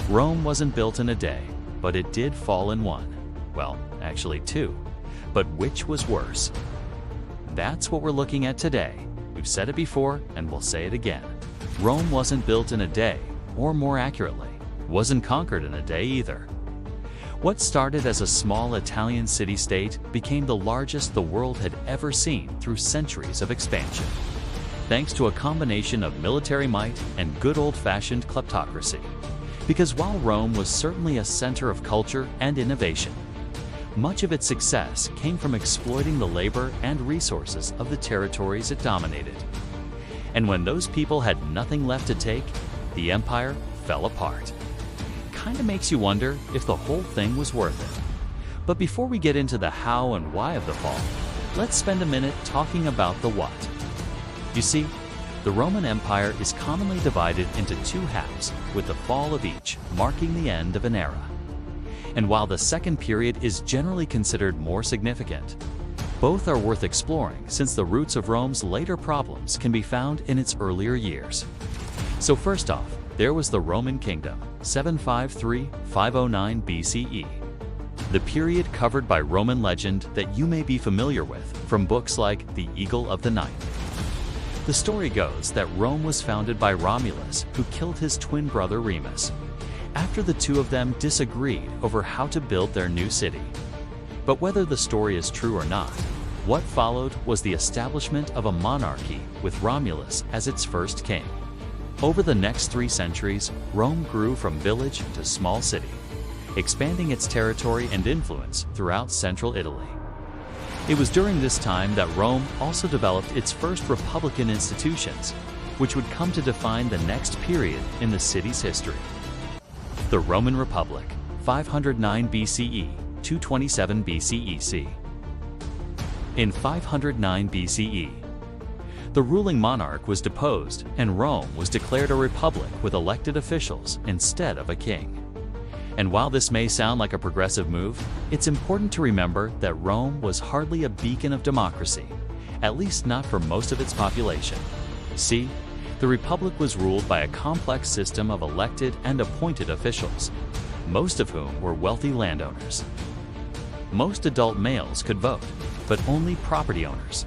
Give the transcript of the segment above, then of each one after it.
Rome wasn't built in a day, but it did fall in one. Well, actually two. But which was worse? That's what we're looking at today. We've said it before, and we'll say it again. Rome wasn't built in a day, or more accurately, wasn't conquered in a day either. What started as a small Italian city-state became the largest the world had ever seen through centuries of expansion, thanks to a combination of military might and good old-fashioned kleptocracy. Because while Rome was certainly a center of culture and innovation, much of its success came from exploiting the labor and resources of the territories it dominated. And when those people had nothing left to take, the empire fell apart. Kinda makes you wonder if the whole thing was worth it. But before we get into the how and why of the fall, let's spend a minute talking about the what. You see, the Roman Empire is commonly divided into two halves, with the fall of each marking the end of an era. And while the second period is generally considered more significant, both are worth exploring since the roots of Rome's later problems can be found in its earlier years. So first off, there was the Roman Kingdom, 753–509 BCE. The period covered by Roman legend that you may be familiar with from books like The Eagle of the Night. The story goes that Rome was founded by Romulus, who killed his twin brother Remus, after the two of them disagreed over how to build their new city. But whether the story is true or not, what followed was the establishment of a monarchy with Romulus as its first king. Over the next 3 centuries, Rome grew from village to small city, expanding its territory and influence throughout central Italy. It was during this time that Rome also developed its first republican institutions, which would come to define the next period in the city's history. The Roman Republic, 509 BCE, 227 BCEC. In 509 BCE, the ruling monarch was deposed and Rome was declared a republic with elected officials instead of a king. And while this may sound like a progressive move, it's important to remember that Rome was hardly a beacon of democracy, at least not for most of its population. See, the republic was ruled by a complex system of elected and appointed officials, most of whom were wealthy landowners. Most adult males could vote, but only property owners.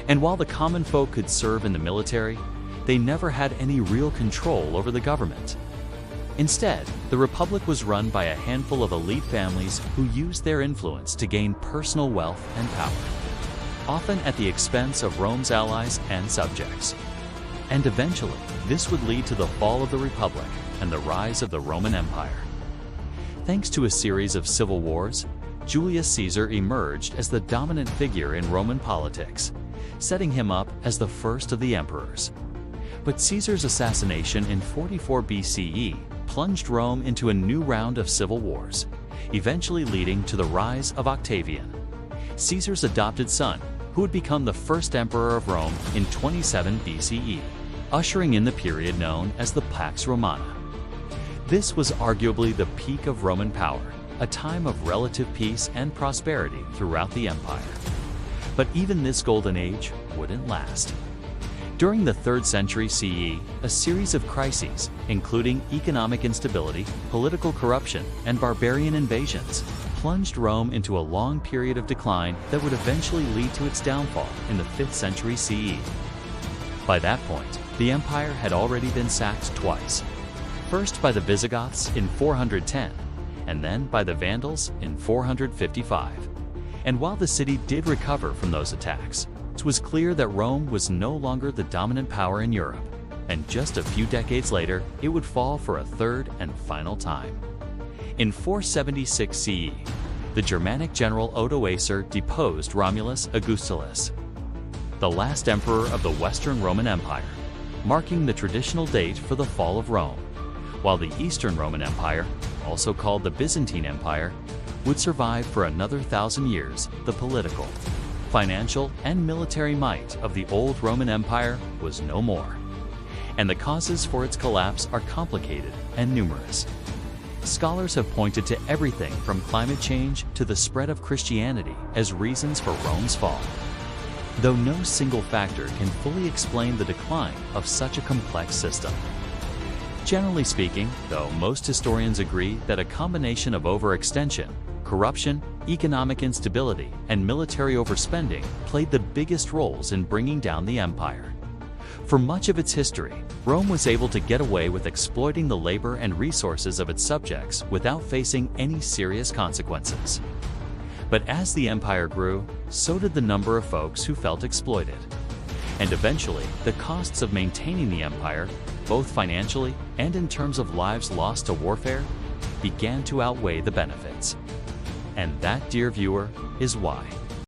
And while the common folk could serve in the military, they never had any real control over the government. Instead, the republic was run by a handful of elite families who used their influence to gain personal wealth and power, often at the expense of Rome's allies and subjects. And eventually, this would lead to the fall of the republic and the rise of the Roman Empire. Thanks to a series of civil wars, Julius Caesar emerged as the dominant figure in Roman politics, setting him up as the first of the emperors. But Caesar's assassination in 44 BCE plunged Rome into a new round of civil wars, eventually leading to the rise of Octavian, Caesar's adopted son, who would become the first emperor of Rome in 27 BCE, ushering in the period known as the Pax Romana. This was arguably the peak of Roman power, a time of relative peace and prosperity throughout the empire. But even this golden age wouldn't last. During the 3rd century CE, a series of crises, including economic instability, political corruption, and barbarian invasions, plunged Rome into a long period of decline that would eventually lead to its downfall in the 5th century CE. By that point, the empire had already been sacked twice, first by the Visigoths in 410, and then by the Vandals in 455. And while the city did recover from those attacks, it was clear that Rome was no longer the dominant power in Europe, and just a few decades later, it would fall for a third and final time. In 476 CE, the Germanic general Odoacer deposed Romulus Augustulus, the last emperor of the Western Roman Empire, marking the traditional date for the fall of Rome, while the Eastern Roman Empire, also called the Byzantine Empire, would survive for another 1,000 years. The political, financial, and military might of the old Roman Empire was no more, and the causes for its collapse are complicated and numerous. Scholars have pointed to everything from climate change to the spread of Christianity as reasons for Rome's fall, though no single factor can fully explain the decline of such a complex system. Generally speaking, though, most historians agree that a combination of overextension, corruption, economic instability, and military overspending played the biggest roles in bringing down the empire. For much of its history, Rome was able to get away with exploiting the labor and resources of its subjects without facing any serious consequences. But as the empire grew, so did the number of folks who felt exploited. And eventually, the costs of maintaining the empire, both financially and in terms of lives lost to warfare, began to outweigh the benefits. And that, dear viewer, is why